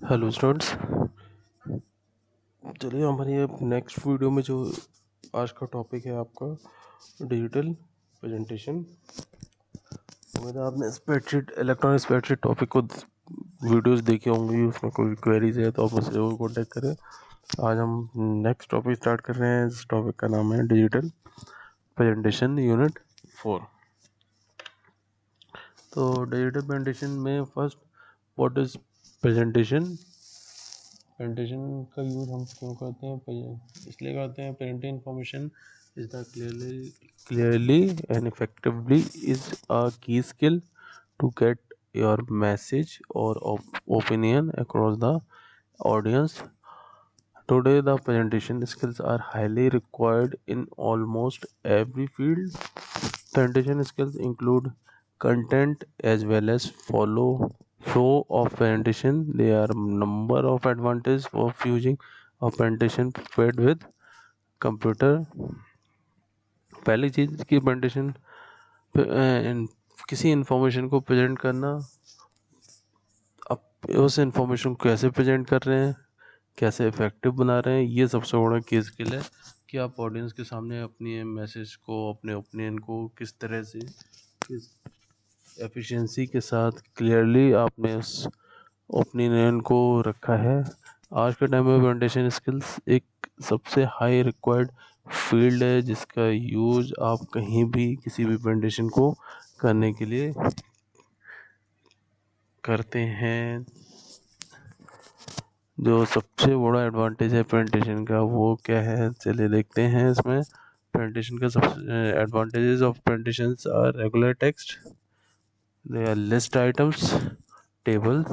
Hello students. चलिए हमारी ये नेक्स्ट वीडियो में जो आज का टॉपिक है आपका डिजिटल प्रेजेंटेशन। अगर आपने स्प्रेडशीट इलेक्ट्रॉनिक स्प्रेडशीट टॉपिक को वीडियोस देखे होंगे, उसमें कोई क्वेरीज है तो आप मुझसे ज़रूर कॉन्टेक्ट करें। आज हम नेक्स्ट टॉपिक स्टार्ट कर रहे हैं। इस टॉपिक का नाम है डिजिटल प्रेजेंटेशन यूनिट 4। तो डिजिटल प्रेजेंटेशन में first, what is presentation. Presentation का यूज हम क्यों करते हैं? इसलिए करते हैं presenting information is the clearly and effectively is a key skill to get your message और opinion across the audience. Today, the presentation skills are highly required in almost every field. Presentation skills include content as well as follow flow of presentation. There are number of advantages of using a presentation prepared with computer. पहली चीज़ की presentation किसी information को present करना, आप उस information को कैसे present कर रहे हैं, कैसे इफेक्टिव बना रहे हैं, ये सबसे बड़ा की स्किल है कि आप ऑडियंस के सामने अपनी मैसेज को, अपने ओपिनियन को किस तरह से, किस एफिशिएंसी के साथ क्लियरली आपने उस ओपिनियन को रखा है। आज के टाइम में प्रेजेंटेशन स्किल्स एक सबसे हाई रिक्वायर्ड फील्ड है जिसका यूज आप कहीं भी किसी भी प्रेजेंटेशन को करने के लिए करते हैं। जो सबसे बड़ा एडवांटेज है प्रेजेंटेशन का वो क्या है, चलिए देखते हैं। इसमें प्रेजेंटेशन का सबसे advantages of presentations are regular text, they are list items, table,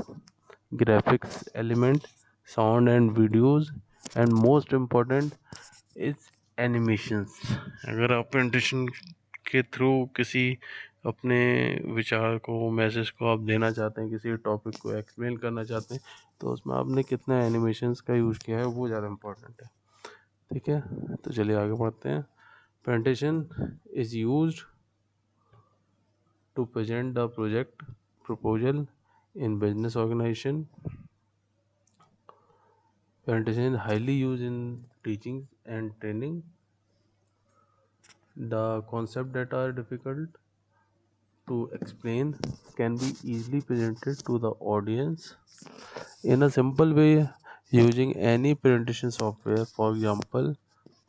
graphics element, sound and videos, and most important is animations. अगर आप प्रेजेंटेशन के थ्रू किसी अपने विचार को, मैसेज को आप देना चाहते हैं, किसी टॉपिक को एक्सप्लेन करना चाहते हैं, तो उसमें आपने कितना एनिमेशंस का यूज़ किया है वो ज़्यादा इम्पोर्टेंट है। ठीक है, तो चलिए आगे बढ़ते हैं। Presentation is used to present the project proposal in business organization. Presentation is highly used in teaching and training. The concepts that are difficult to explain can be easily presented to the audience in a simple way using any presentation software. For example,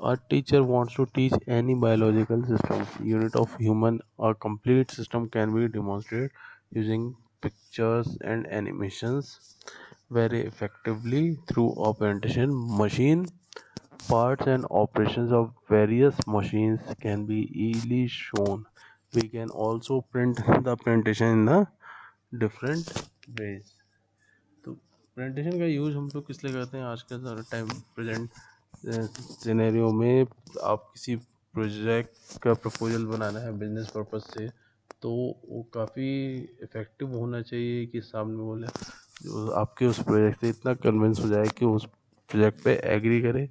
a teacher wants to teach any biological system unit of human, a complete system can be demonstrated using pictures and animations very effectively through a presentation. Machine parts and operations of various machines can be easily shown. We can also print the presentation in the different ways. तो presentation का use हम लोग किस लिए करते हैं? आज के टाइम प्रेजेंट सिनेरियो में आप किसी प्रोजेक्ट का प्रपोजल बनाना है बिजनेस पर्पस से, तो वो काफ़ी इफ़ेक्टिव होना चाहिए कि सामने बोले जो आपके उस प्रोजेक्ट से इतना कन्विंस हो जाए कि उस प्रोजेक्ट पे एग्री करे।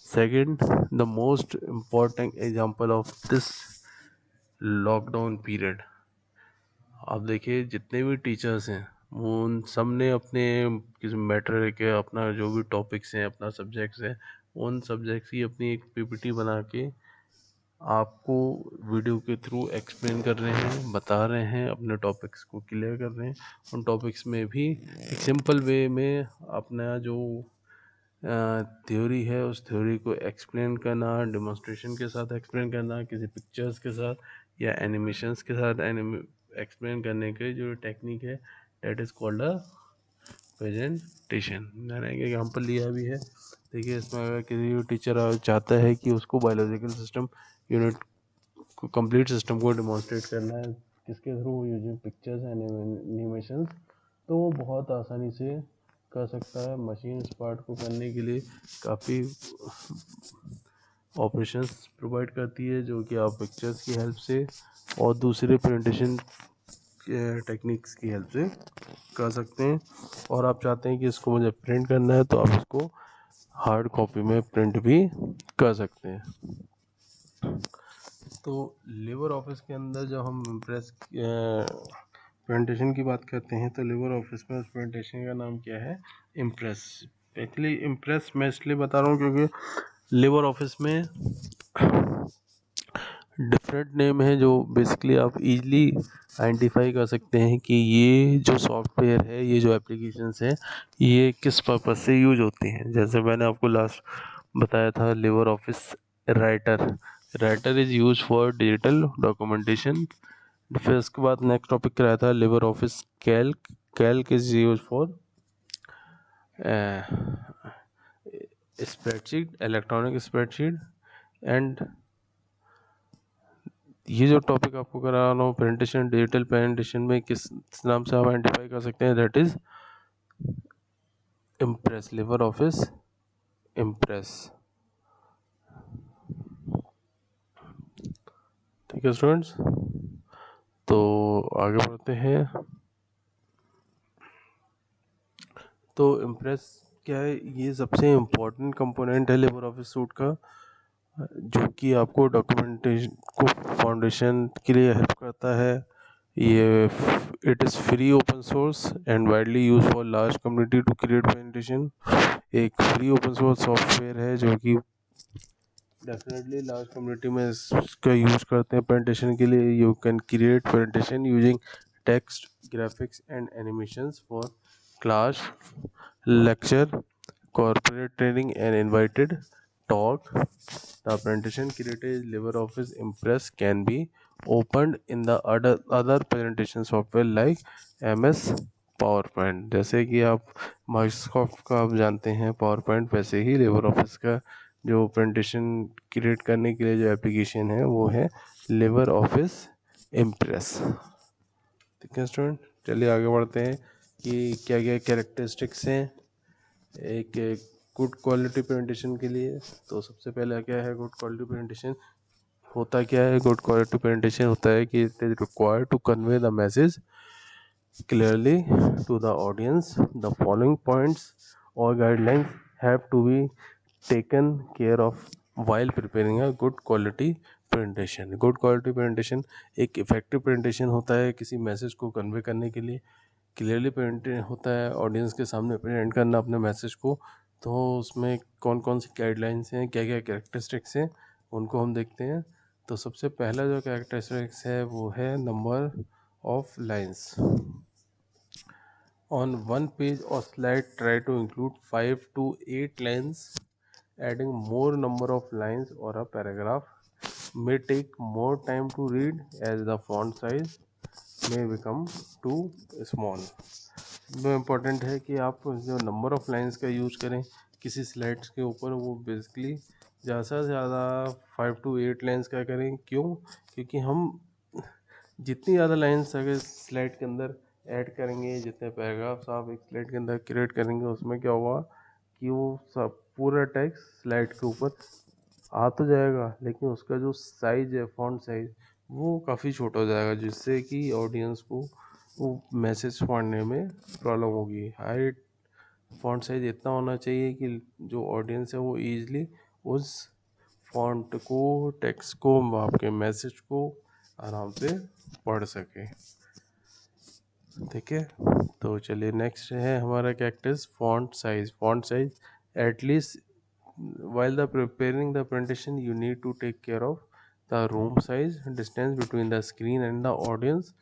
Second, the most important example of this lockdown period. आप देखिए जितने भी टीचर्स हैं उन सब ने अपने किसी मैटर के, अपना जो भी टॉपिक्स हैं, अपना सब्जेक्ट्स हैं, उन सब्जेक्ट्स की अपनी एक पीपीटी बना के आपको वीडियो के थ्रू एक्सप्लेन कर रहे हैं, बता रहे हैं, अपने टॉपिक्स को क्लियर कर रहे हैं। उन टॉपिक्स में भी एक सिंपल वे में अपना जो थ्योरी है उस थ्योरी को एक्सप्लेन करना, डेमोन्स्ट्रेशन के साथ एक्सप्लेन करना, किसी पिक्चर्स के साथ या एनिमेशंस के साथ एक्सप्लेन करने के जो टेक्निक है, that is called a presentation. मैंने एक एग्जाम्पल लिया भी है। देखिए इसमें अगर किसी टीचर चाहता है कि उसको बायोलॉजिकल सिस्टम यूनिट को, कंप्लीट सिस्टम को डेमोन्स्ट्रेट करना है किसके through, using pictures and animations, तो वो बहुत आसानी से कर सकता है। मशीन इस पार्ट को करने के लिए काफ़ी ऑपरेशंस प्रोवाइड करती है जो कि आप पिक्चर्स की हेल्प से और दूसरे प्रेजेंटेशन टेक्निक्स की हेल्प से कर सकते हैं। और आप चाहते हैं कि इसको मुझे प्रिंट करना है तो आप इसको हार्ड कॉपी में प्रिंट भी कर सकते हैं। तो लिबर ऑफिस के अंदर जब हम इम्प्रेस प्रेजेंटेशन की बात करते हैं तो लिबर ऑफिस में उस प्रेजेंटेशन का नाम क्या है? इम्प्रेस। एक्चुअली इम्प्रेस मैं इसलिए बता रहा हूँ क्योंकि लिबर ऑफिस में डिफरेंट नेम है जो बेसिकली आप इजीली आइडेंटिफाई कर सकते हैं कि ये जो सॉफ्टवेयर है, ये जो एप्लीकेशंस है, ये किस पर्पज़ से यूज होती हैं। जैसे मैंने आपको लास्ट बताया था, Libre office writer. Writer is use for digital documentation. फिर उसके बाद नेक्स्ट टॉपिक कराया था Libre office Calc. Calc is use for spreadsheet, electronic spreadsheet. And ये जो टॉपिक आपको करा रहा हूँ प्रेजेंटेशन, डिजिटल प्रेजेंटेशन में किस नाम से आप आइडेंटिफाई कर सकते हैं? That is impress, Libre office impress. ठीक है स्टूडेंट्स, तो आगे बढ़ते हैं। तो इम्प्रेस क्या है? ये सबसे इम्पोर्टेंट कंपोनेंट है लिबर ऑफिस सूट का, जो कि आपको डॉक्यूमेंटेशन को फाउंडेशन के लिए हेल्प करता है। ये it is free, open source and widely use for large community to create presentation. एक फ्री ओपन सोर्स सॉफ्टवेयर है जो कि डेफिनेटली लार्ज कम्युनिटी में इसका यूज़ करते हैं प्रेजेंटेशन के लिए। You can create presentation using text, graphics and animations for class, lecture, corporate training and invited talk. The presentation created in LibreOffice Impress can be opened in the other presentation software like MS PowerPoint। जैसे कि आप Microsoft का आप जानते हैं power point, वैसे ही Libre office का जो प्रेजेंटेशन क्रिएट करने के लिए जो एप्लीकेशन है वो है लिबर ऑफिस इम्प्रेस। ठीक है स्टूडेंट, चलिए आगे बढ़ते हैं कि क्या क्या कैरेक्टरिस्टिक्स हैं एक गुड क्वालिटी प्रेजेंटेशन के लिए। तो सबसे पहले क्या है गुड क्वालिटी प्रेजेंटेशन? होता क्या है गुड क्वालिटी प्रेजेंटेशन? होता है कि it is required to convey the message clearly to the audience. The following points or guidelines have to be taken care of while preparing a good quality presentation. Good quality presentation एक effective presentation होता है किसी message को convey करने के लिए। Clearly present होता है ऑडियंस के सामने प्रेजेंट करना अपने मैसेज को। तो उसमें कौन कौन सी गाइडलाइंस हैं, क्या क्या कैरेक्टरिस्टिक्स हैं, उनको हम देखते हैं। तो सबसे पहला जो कैरेक्टरिस्टिक्स है वो है number of lines. On one page or slide, try to include 5 to 8 lines. Adding more number of lines or a paragraph may take more time to read as the font size may become too small. वो important है कि आप जो number of lines का use करें किसी slides के ऊपर, वो बेसिकली ज़्यादा से ज़्यादा 5 to 8 लाइंस का करें। क्यों? क्योंकि हम जितनी ज़्यादा लाइंस अगर स्लाइड के अंदर ऐड करेंगे, जितने पैराग्राफ्स आप एक स्लाइड के अंदर क्रिएट करेंगे, उसमें क्या होगा कि वो सब पूरा टेक्स्ट स्लाइड के ऊपर आ तो जाएगा, लेकिन उसका जो साइज़ है, फॉन्ट साइज़, वो काफ़ी छोटा हो जाएगा, जिससे कि ऑडियंस को वो मैसेज पढ़ने में प्रॉब्लम होगी। हाई फॉन्ट साइज़ इतना होना चाहिए कि जो ऑडियंस है वो ईज़िली उस फॉन्ट को, टेक्स्ट को, आपके मैसेज को आराम से पढ़ सके। ठीक है, तो चलिए नेक्स्ट है हमारा characters font size. Font size at least while the preparing the presentation you need to take care of the room size, distance between the screen and the audience.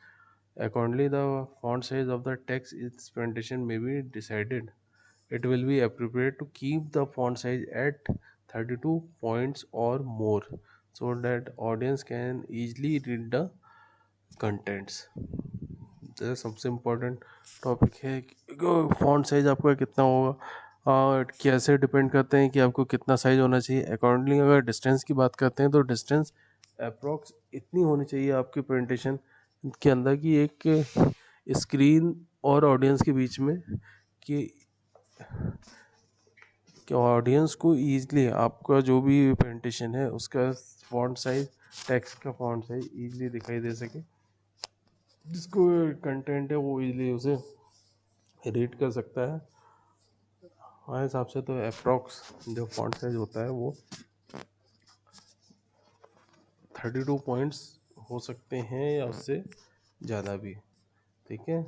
Accordingly the font size of the text its presentation may be decided. It will be appropriate to keep the font size at 32 points or more so that audience can easily read the contents. जैसे सबसे important topic है कि font size आपका कितना होगा और कैसे depend करते हैं कि आपको कितना साइज़ होना चाहिए। अकॉर्डिंगली अगर डिस्टेंस की बात करते हैं तो डिस्टेंस अप्रॉक्स इतनी होनी चाहिए आपकी प्रेजेंटेशन के अंदर कि एक स्क्रीन और ऑडियंस के बीच में कि ऑडियंस को ईज़िली आपका जो भी प्रेजेंटेशन है उसका फॉन्ट साइज़, टेक्स्ट का फॉन्ट साइज़ ईज़िली दिखाई दे सके, जिसको कंटेंट है वो इजीली उसे रीड कर सकता है। हमारे हिसाब से तो अप्रॉक्स जो फॉन्ट साइज होता है वो 32 पॉइंट्स हो सकते हैं या उससे ज़्यादा भी। ठीक है।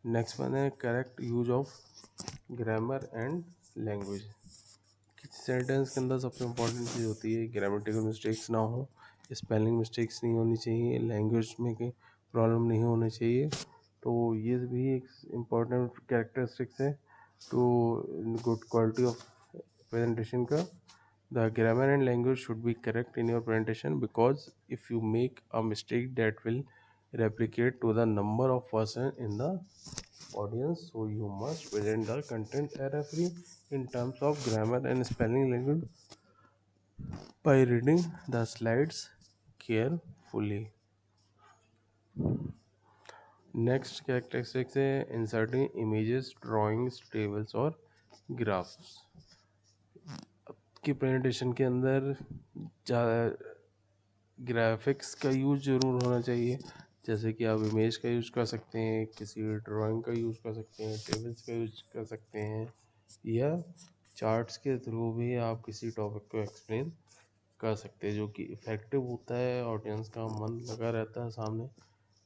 नेक्स्ट वन है correct use of grammar and language. किसी सेंटेंस के अंदर सबसे इम्पोर्टेंट चीज़ होती है ग्रामेटिकल मिस्टेक्स ना हो, स्पेलिंग मिस्टेक्स नहीं होनी चाहिए, लैंग्वेज में कहीं प्रॉब्लम नहीं होनी चाहिए। तो ये भी एक इम्पोर्टेंट कैरेक्टरिस्टिक्स है to good quality of presentation का। The grammar and language should be correct in your presentation, because if you make a mistake that will replicate to the number of person in the audience. So you must present the content error free in terms of grammar and spelling language by reading the slides carefully. Next characteristics है inserting images, drawings, tables और graphs। की presentation के अंदर graphics का use ज़रूर होना चाहिए, जैसे कि आप इमेज का यूज़ कर सकते हैं, किसी ड्राइंग का यूज़ कर सकते हैं, टेबल्स का यूज़ कर सकते हैं, या चार्ट्स के थ्रू भी आप किसी टॉपिक को एक्सप्लेन कर सकते हैं, जो कि इफ़ेक्टिव होता है, ऑडियंस का मन लगा रहता है सामने,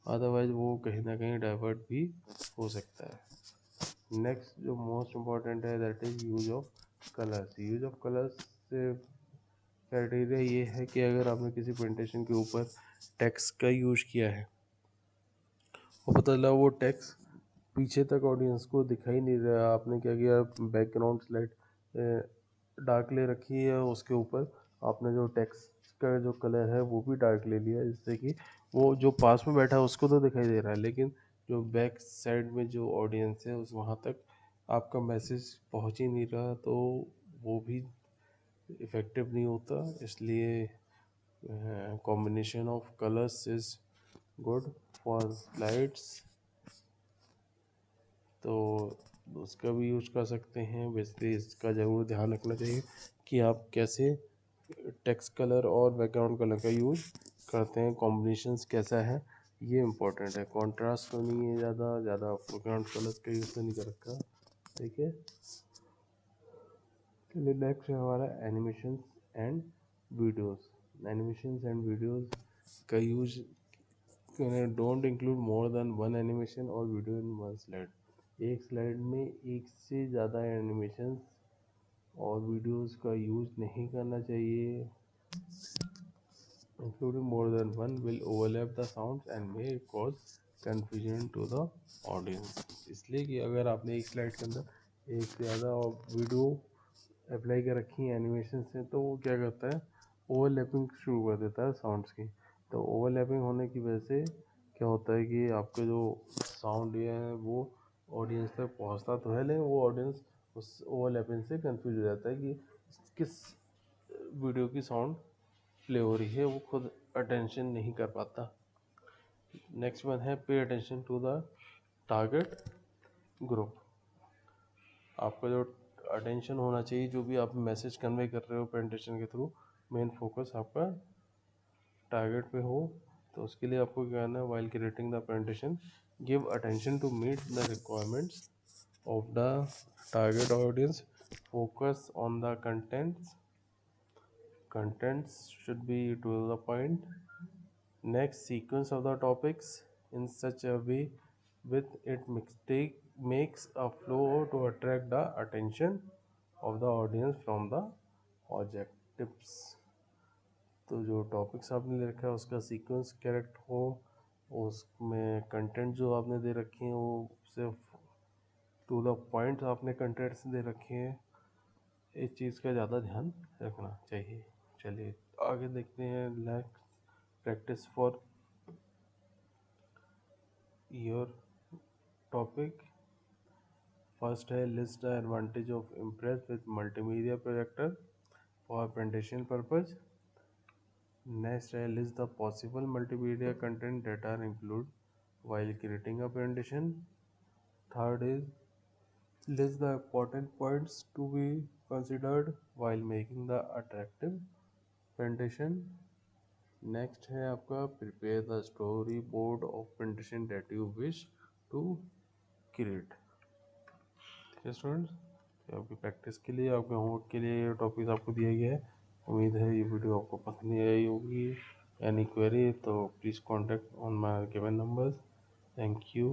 अदरवाइज़ वो कहीं ना कहीं डाइवर्ट भी हो सकता है। नेक्स्ट जो मोस्ट इम्पॉर्टेंट है that is use of colours. Use of colours से क्राइटेरिया ये है कि अगर आपने किसी प्रेजेंटेशन के ऊपर टेक्स्ट का यूज किया है और पता चला वो टेक्स्ट पीछे तक ऑडियंस को दिखाई नहीं रहा, आपने क्या किया बैकग्राउंड स्लाइड डार्क ले रखी है, उसके ऊपर आपने जो टेक्स्ट का जो कलर है वो भी डार्क ले लिया, जिससे कि वो जो पास में बैठा है उसको तो दिखाई दे रहा है, लेकिन जो बैक साइड में जो ऑडियंस है उस वहाँ तक आपका मैसेज पहुँच ही नहीं रहा, तो वो भी इफ़ेक्टिव नहीं होता। इसलिए combination of colors is good for slides, तो उसका भी यूज कर सकते हैं। वैसे इसका ज़रूर ध्यान रखना चाहिए कि आप कैसे टेक्स्ट कलर और बैकग्राउंड कलर का यूज करते हैं, कॉम्बिनेशंस कैसा है ये इम्पोर्टेंट है। कॉन्ट्रास्ट तो नहीं है ज़्यादा बैकग्राउंड कलर्स का यूज़ तो नहीं कर रखा, ठीक है। चलिए नेक्स्ट है हमारा animation and videos. Animation and videos का use don't include more than one animation और वीडियो इन वन स्लाइड। एक स्लाइड में एक से ज़्यादा एनिमेशन और वीडियोस का यूज़ नहीं करना चाहिए। Including more than one will overlap the sounds and may cause confusion to the audience. इसलिए कि अगर आपने एक स्लाइड के अंदर एक से ज़्यादा वीडियो अप्लाई कर रखी है एनिमेशन से, तो वो क्या करता है ओवरलैपिंग शुरू कर देता है साउंड्स की। तो ओवरलैपिंग होने की वजह से क्या होता है कि आपका जो साउंड है वो ऑडियंस तक पहुंचता तो है, लेकिन वो ऑडियंस उस ओवरलैपिंग से कंफ्यूज हो जाता है कि किस वीडियो की साउंड प्ले हो रही है, वो खुद अटेंशन नहीं कर पाता। नेक्स्ट वन है pay attention to the target group. आपका जो अटेंशन होना चाहिए, जो भी आप मैसेज कन्वे कर रहे हो प्रेजेंटेशन के थ्रू, मेन फोकस आपका टारगेट पे हो। तो उसके लिए आपको क्या करना है, while creating the presentation give attention to meet the requirements of the target audience, focus on the contents should be to the point. Next, sequence of the topics in such a way with it mistake makes a flow to attract the attention of the audience from the objectives। तो जो topics आपने ले रखा है उसका sequence correct हो, उसमें content जो आपने दे रखे हैं वो सिर्फ टू द पॉइंट आपने कंटेंट्स दे रखे हैं, इस चीज़ का ज़्यादा ध्यान रखना चाहिए। चलिए आगे देखते हैं। Next practice for your topic. First है list the advantage of impress with multimedia projector for presentation purpose. Next है list the possible multimedia content that are include while creating a presentation. Third is list the important points to be considered while making the attractive presentation. Next है आपका prepare the story board of presentation that you wish to create. ठीक है students, तो आपकी practice के लिए, आपके homework के लिए ये टॉपिक आपको दिया गया है। उम्मीद है ये वीडियो आपको पसंद आई होगी। एनी क्वेरी तो please contact on my given numbers. Thank you.